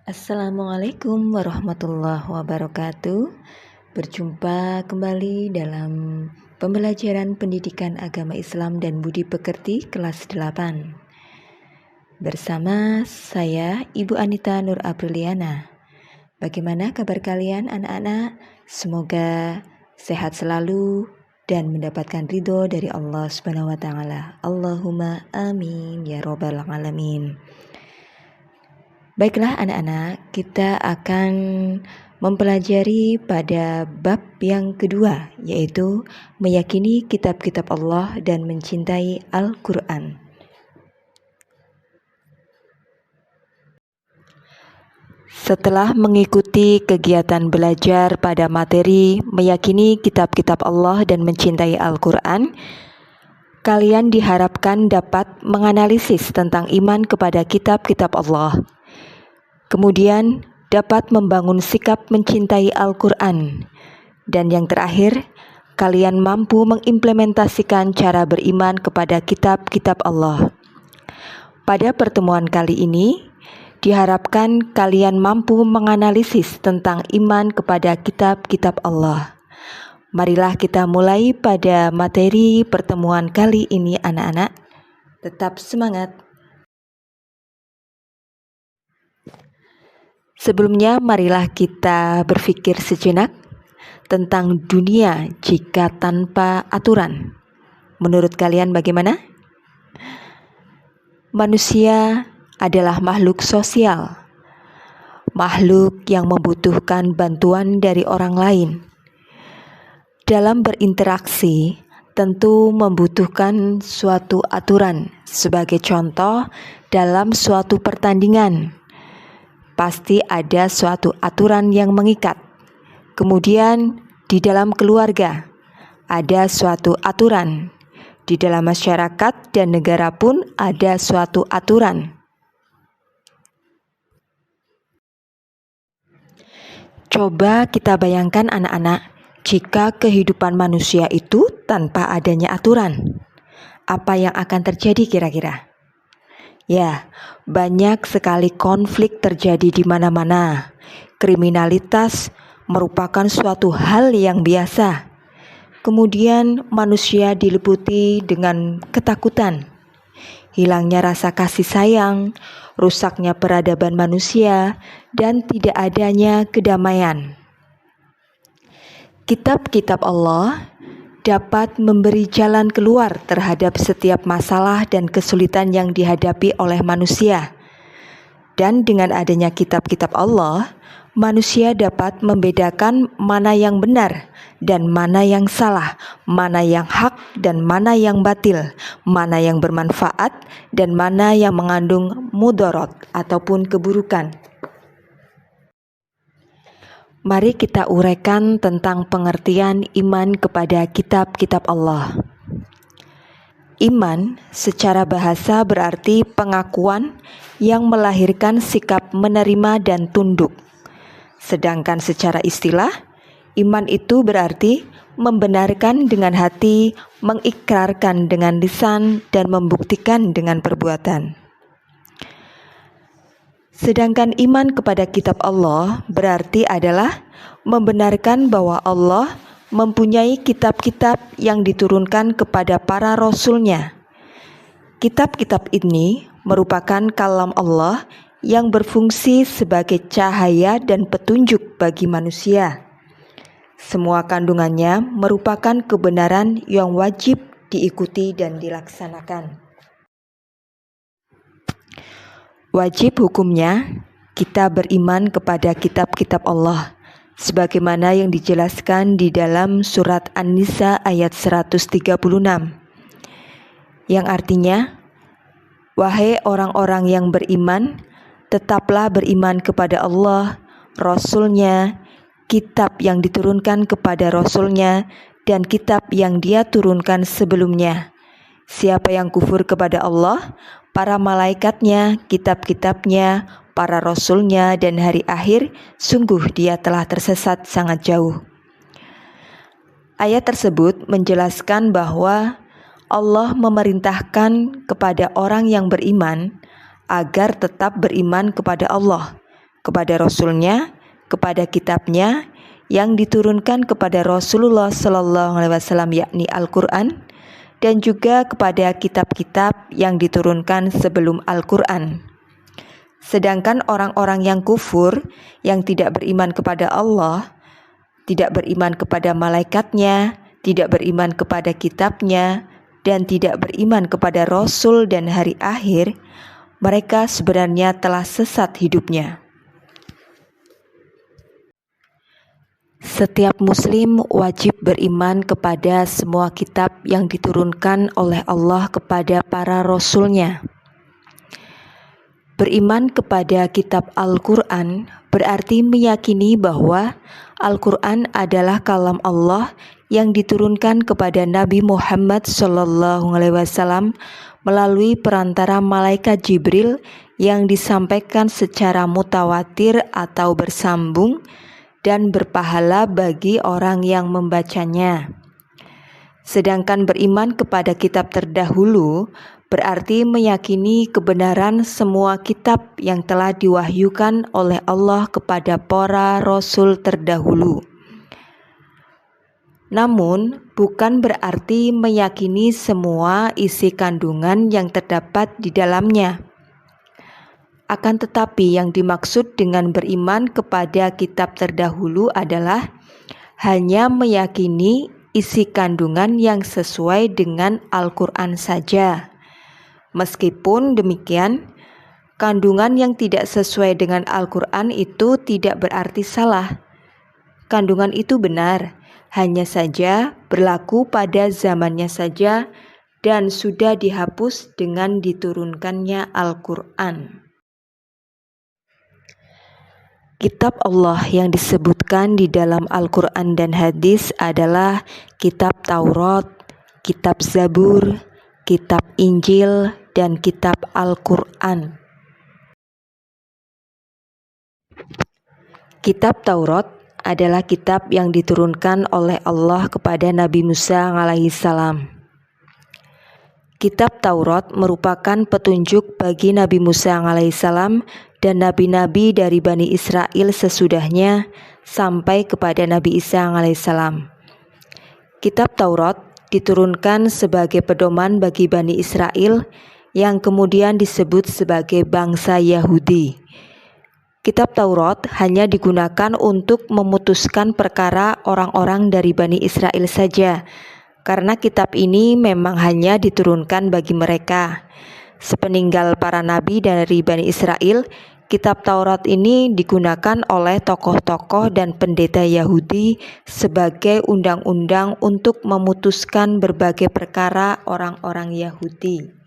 Assalamualaikum warahmatullahi wabarakatuh. Berjumpa kembali dalam pembelajaran pendidikan agama Islam dan budi pekerti kelas 8 bersama saya Ibu Anita Nur Apriliana. Bagaimana kabar kalian anak-anak? Semoga sehat selalu dan mendapatkan ridho dari Allah Subhanahu wa taala. Allahumma amin ya robbal alamin. Baiklah anak-anak, kita akan mempelajari pada bab yang kedua, yaitu meyakini kitab-kitab Allah dan mencintai Al-Quran. Setelah mengikuti kegiatan belajar pada materi meyakini kitab-kitab Allah dan mencintai Al-Quran, kalian diharapkan dapat menganalisis tentang iman kepada kitab-kitab Allah. Kemudian dapat membangun sikap mencintai Al-Quran. Dan yang terakhir, kalian mampu mengimplementasikan cara beriman kepada kitab-kitab Allah. Pada pertemuan kali ini, diharapkan kalian mampu menganalisis tentang iman kepada kitab-kitab Allah. Marilah kita mulai pada materi pertemuan kali ini anak-anak. Tetap semangat. Sebelumnya, marilah kita berpikir sejenak tentang dunia jika tanpa aturan. Menurut kalian bagaimana? Manusia adalah makhluk sosial, makhluk yang membutuhkan bantuan dari orang lain. Dalam berinteraksi, tentu membutuhkan suatu aturan. Sebagai contoh, dalam suatu pertandingan, pasti ada suatu aturan yang mengikat. Kemudian di dalam keluarga ada suatu aturan. Di dalam masyarakat dan negara pun ada suatu aturan. Coba kita bayangkan anak-anak, jika kehidupan manusia itu tanpa adanya aturan, apa yang akan terjadi kira-kira? Ya, banyak sekali konflik terjadi di mana-mana. Kriminalitas merupakan suatu hal yang biasa. Kemudian manusia diliputi dengan ketakutan, hilangnya rasa kasih sayang, rusaknya peradaban manusia, dan tidak adanya kedamaian. Kitab-kitab Allah dapat memberi jalan keluar terhadap setiap masalah dan kesulitan yang dihadapi oleh manusia. Dan dengan adanya kitab-kitab Allah, manusia dapat membedakan mana yang benar dan mana yang salah, mana yang hak dan mana yang batil, mana yang bermanfaat dan mana yang mengandung mudarat ataupun keburukan. Mari kita uraikan tentang pengertian iman kepada kitab-kitab Allah. Iman secara bahasa berarti pengakuan yang melahirkan sikap menerima dan tunduk. Sedangkan secara istilah, iman itu berarti membenarkan dengan hati, mengikrarkan dengan lisan, dan membuktikan dengan perbuatan. Sedangkan iman kepada kitab Allah berarti adalah membenarkan bahwa Allah mempunyai kitab-kitab yang diturunkan kepada para rasulnya. Kitab-kitab ini merupakan kalam Allah yang berfungsi sebagai cahaya dan petunjuk bagi manusia. Semua kandungannya merupakan kebenaran yang wajib diikuti dan dilaksanakan. Wajib hukumnya, kita beriman kepada kitab-kitab Allah, sebagaimana yang dijelaskan di dalam surat An-Nisa ayat 136, yang artinya, wahai orang-orang yang beriman, tetaplah beriman kepada Allah, Rasul-Nya, kitab yang diturunkan kepada Rasul-Nya, dan kitab yang Dia turunkan sebelumnya. Siapa yang kufur kepada Allah, para malaikatnya, kitab-kitabnya, para rasulnya, dan hari akhir, sungguh dia telah tersesat sangat jauh. Ayat tersebut menjelaskan bahwa Allah memerintahkan kepada orang yang beriman agar tetap beriman kepada Allah, kepada Rasulnya, kepada kitabnya yang diturunkan kepada Rasulullah SAW, yakni Al-Quran, dan juga kepada kitab-kitab yang diturunkan sebelum Al-Quran. Sedangkan orang-orang yang kufur, yang tidak beriman kepada Allah, tidak beriman kepada malaikatnya, tidak beriman kepada kitabnya, dan tidak beriman kepada Rasul dan hari akhir, mereka sebenarnya telah sesat hidupnya. Setiap muslim wajib beriman kepada semua kitab yang diturunkan oleh Allah kepada para rasulnya. Beriman kepada kitab Al-Quran berarti meyakini bahwa Al-Quran adalah kalam Allah yang diturunkan kepada Nabi Muhammad SAW melalui perantara malaikat Jibril yang disampaikan secara mutawatir atau bersambung dan berpahala bagi orang yang membacanya. Sedangkan beriman kepada kitab terdahulu berarti meyakini kebenaran semua kitab yang telah diwahyukan oleh Allah kepada para rasul terdahulu. Namun, bukan berarti meyakini semua isi kandungan yang terdapat di dalamnya. Akan tetapi yang dimaksud dengan beriman kepada kitab terdahulu adalah hanya meyakini isi kandungan yang sesuai dengan Al-Quran saja. Meskipun demikian, kandungan yang tidak sesuai dengan Al-Quran itu tidak berarti salah. Kandungan itu benar, hanya saja berlaku pada zamannya saja dan sudah dihapus dengan diturunkannya Al-Quran. Kitab Allah yang disebutkan di dalam Al-Quran dan hadis adalah kitab Taurat, kitab Zabur, kitab Injil, dan kitab Al-Quran. Kitab Taurat adalah kitab yang diturunkan oleh Allah kepada Nabi Musa alaihissalam. Kitab Taurat merupakan petunjuk bagi Nabi Musa alaihissalam dan nabi-nabi dari Bani Israel sesudahnya sampai kepada Nabi Isa alaihissalam. Kitab Taurat diturunkan sebagai pedoman bagi Bani Israel yang kemudian disebut sebagai bangsa Yahudi. Kitab Taurat hanya digunakan untuk memutuskan perkara orang-orang dari Bani Israel saja, karena kitab ini memang hanya diturunkan bagi mereka. Sepeninggal para nabi dari Bani Israel, kitab Taurat ini digunakan oleh tokoh-tokoh dan pendeta Yahudi sebagai undang-undang untuk memutuskan berbagai perkara orang-orang Yahudi.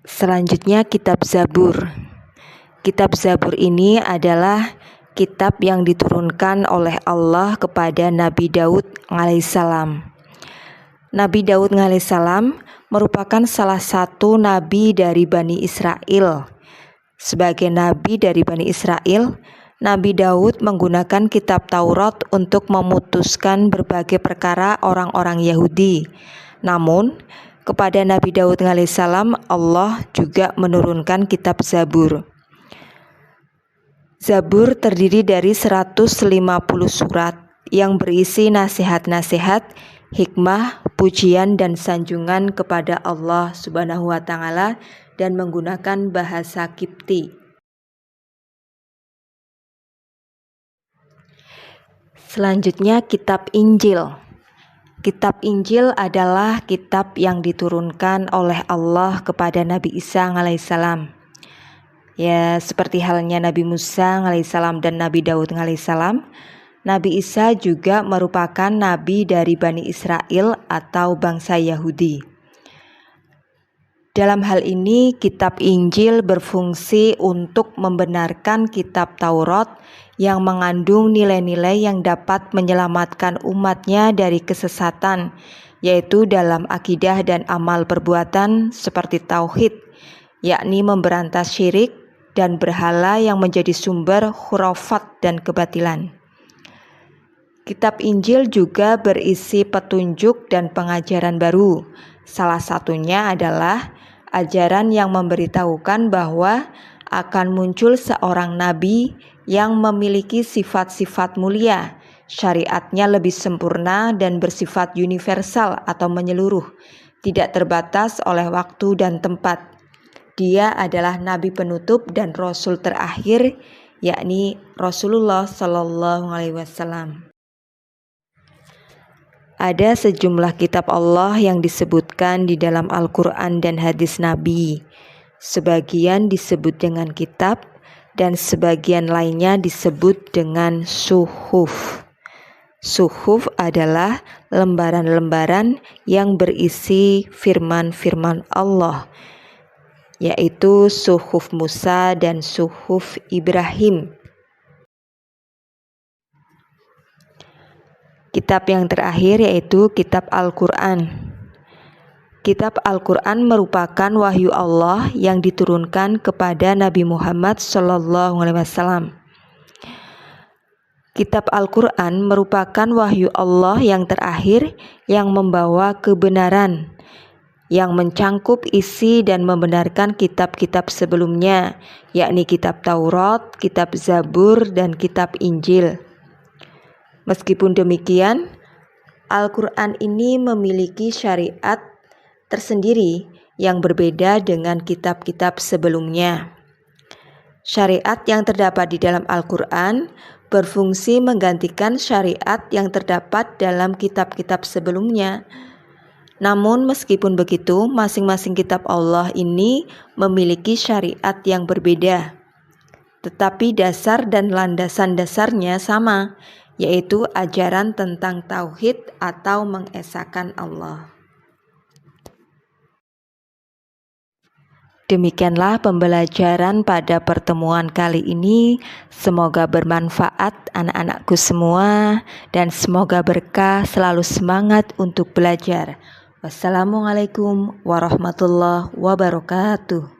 Selanjutnya kitab Zabur. Kitab Zabur ini adalah kitab yang diturunkan oleh Allah kepada Nabi Daud alaihissalam. Nabi Daud alaihissalam merupakan salah satu nabi dari Bani Israel. Sebagai nabi dari Bani Israel, Nabi Daud menggunakan kitab Taurat untuk memutuskan berbagai perkara orang-orang Yahudi. Namun, kepada Nabi Daud alaihissalam Allah juga menurunkan kitab Zabur. Zabur terdiri dari 150 surat yang berisi nasihat-nasihat, hikmah, pujian dan sanjungan kepada Allah Subhanahu wa taala dan menggunakan bahasa Kipti. Selanjutnya kitab Injil. Kitab Injil adalah kitab yang diturunkan oleh Allah kepada Nabi Isa alaihissalam. Ya, seperti halnya Nabi Musa alaihissalam dan Nabi Daud alaihissalam, Nabi Isa juga merupakan nabi dari Bani Israel atau bangsa Yahudi. Dalam hal ini, kitab Injil berfungsi untuk membenarkan kitab Taurat yang mengandung nilai-nilai yang dapat menyelamatkan umatnya dari kesesatan, yaitu dalam akidah dan amal perbuatan seperti tauhid, yakni memberantas syirik dan berhala yang menjadi sumber khurafat dan kebatilan. Kitab Injil juga berisi petunjuk dan pengajaran baru. Salah satunya adalah ajaran yang memberitahukan bahwa akan muncul seorang nabi yang memiliki sifat-sifat mulia, syariatnya lebih sempurna dan bersifat universal atau menyeluruh, tidak terbatas oleh waktu dan tempat. Dia adalah nabi penutup dan rasul terakhir, yakni Rasulullah Shallallahu Alaihi Wasallam. Ada sejumlah kitab Allah yang disebutkan di dalam Al-Quran dan hadis Nabi. Sebagian disebut dengan kitab dan sebagian lainnya disebut dengan suhuf. Suhuf adalah lembaran-lembaran yang berisi firman-firman Allah, yaitu suhuf Musa dan suhuf Ibrahim. Kitab yang terakhir yaitu kitab Al-Quran. Kitab Al-Quran merupakan wahyu Allah yang diturunkan kepada Nabi Muhammad SAW. Kitab Al-Quran merupakan wahyu Allah yang terakhir yang membawa kebenaran, yang mencangkup isi dan membenarkan kitab-kitab sebelumnya, yakni kitab Taurat, kitab Zabur, dan kitab Injil. Meskipun demikian, Al-Quran ini memiliki syariat tersendiri yang berbeda dengan kitab-kitab sebelumnya. Syariat yang terdapat di dalam Al-Quran berfungsi menggantikan syariat yang terdapat dalam kitab-kitab sebelumnya. Namun meskipun begitu, masing-masing kitab Allah ini memiliki syariat yang berbeda. Tetapi dasar dan landasan dasarnya sama, yaitu ajaran tentang tauhid atau mengesahkan Allah. Demikianlah pembelajaran pada pertemuan kali ini. Semoga bermanfaat anak-anakku semua dan semoga berkah, selalu semangat untuk belajar. Wassalamualaikum warahmatullahi wabarakatuh.